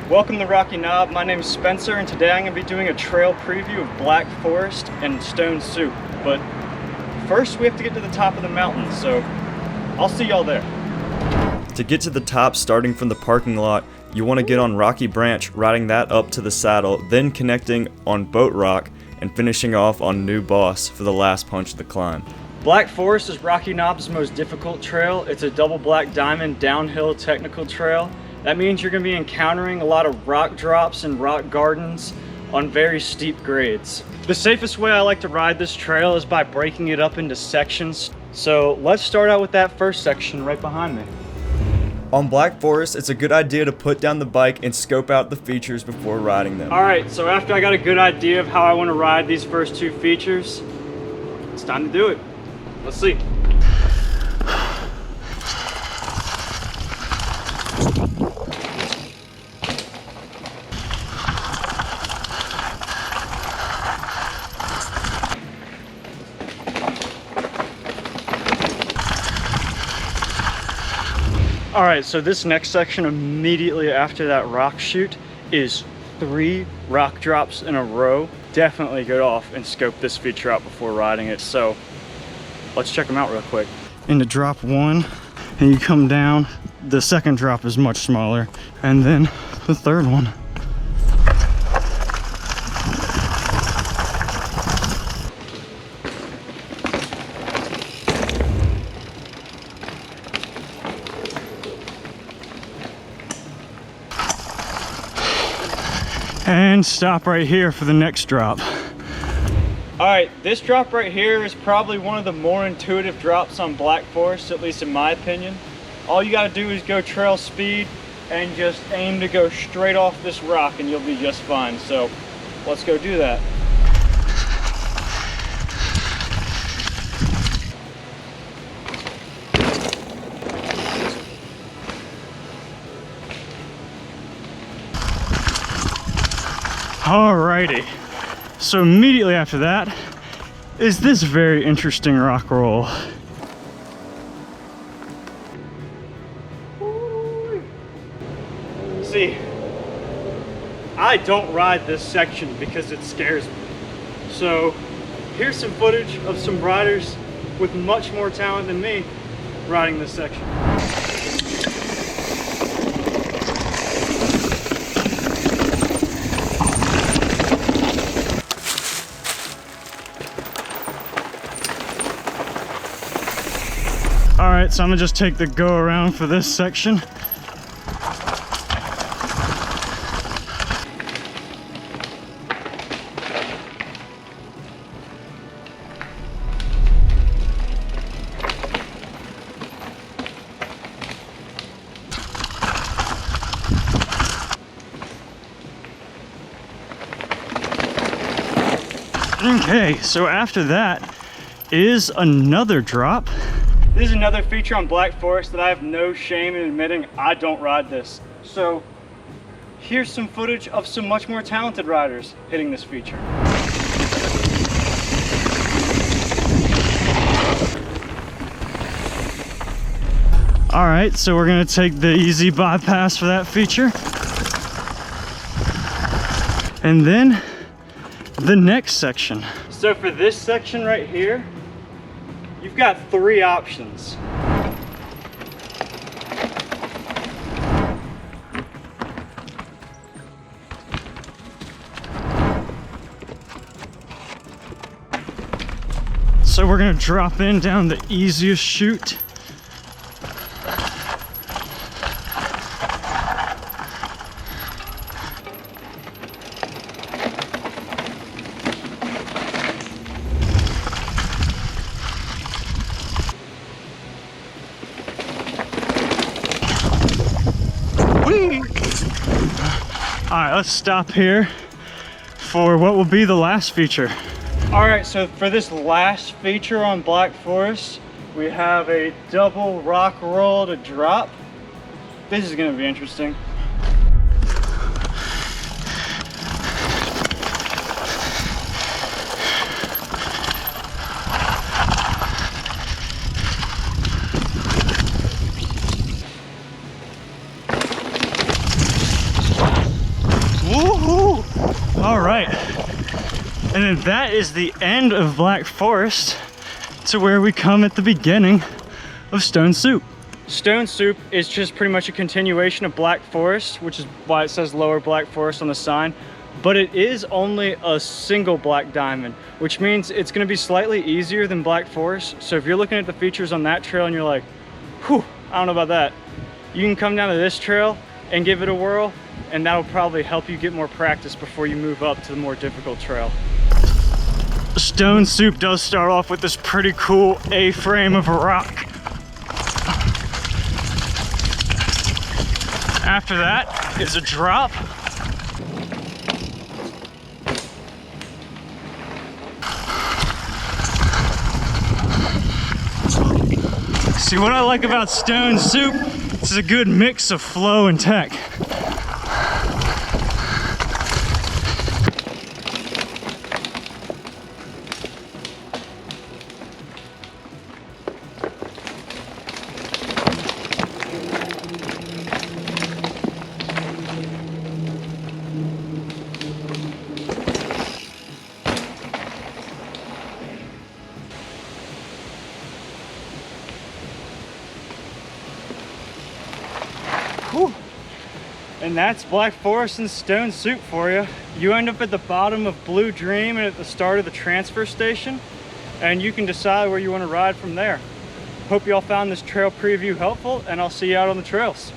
Welcome to Rocky Knob. My name is Spencer, and today I'm going to be doing a trail preview of Black Forest and Stone Soup. But first we have to get to the top of the mountain, so I'll see y'all there. To get to the top, starting from the parking lot, you want to get on Rocky Branch, riding that up to the saddle, then connecting on Boat Rock, and finishing off on New Boss for the last punch of the climb. Black Forest is Rocky Knob's most difficult trail. It's a double black diamond downhill technical trail. That means you're going to be encountering a lot of rock drops and rock gardens on very steep grades. The safest way I like to ride this trail is by breaking it up into sections. So let's start out with that first section right behind me. On Black Forest, it's a good idea to put down the bike and scope out the features before riding them. Alright, so after I got a good idea of how I want to ride these first two features, it's time to do it. Let's see. Alright, so this next section immediately after that rock chute is 3 rock drops in a row. Definitely get off and scope this feature out before riding it. So let's check them out real quick. Into drop 1, and you come down. The second drop is much smaller, and then the third one. And stop right here for the next drop. All right, this drop right here is probably one of the more intuitive drops on Black Forest, at least in my opinion. All you gotta do is go trail speed and just aim to go straight off this rock and you'll be just fine. So let's go do that. Alrighty, so immediately after that is this very interesting rock roll. See, I don't ride this section because it scares me. So here's some footage of some riders with much more talent than me riding this section. All right, so I'm gonna just take the go around for this section. Okay, so after that is another drop. This is another feature on Black Forest that I have no shame in admitting I don't ride this. So here's some footage of some much more talented riders hitting this feature. All right, so we're gonna take the easy bypass for that feature. And then the next section. So for this section right here, you've got 3 options. So we're gonna drop in down the easiest chute. All right, let's stop here for what will be the last feature. All right, so for this last feature on Black Forest, we have a double rock roll to drop. This is gonna be interesting. right. And then that is the end of Black Forest to where we come at the beginning of Stone Soup. Stone Soup is just pretty much a continuation of Black Forest, which is why it says Lower Black Forest on the sign. But it is only a single black diamond, which means it's gonna be slightly easier than Black Forest. So if you're looking at the features on that trail and you're like, whew, I don't know about that, you can come down to this trail and give it a whirl, and that'll probably help you get more practice before you move up to the more difficult trail. Stone Soup does start off with this pretty cool A-frame of a rock. After that is a drop. See, what I like about Stone Soup, this is a good mix of flow and tech. Whew. And that's Black Forest and Stone Soup for you. You end up at the bottom of Blue Dream and at the start of the transfer station, and you can decide where you want to ride from there. Hope you all found this trail preview helpful, and I'll see you out on the trails.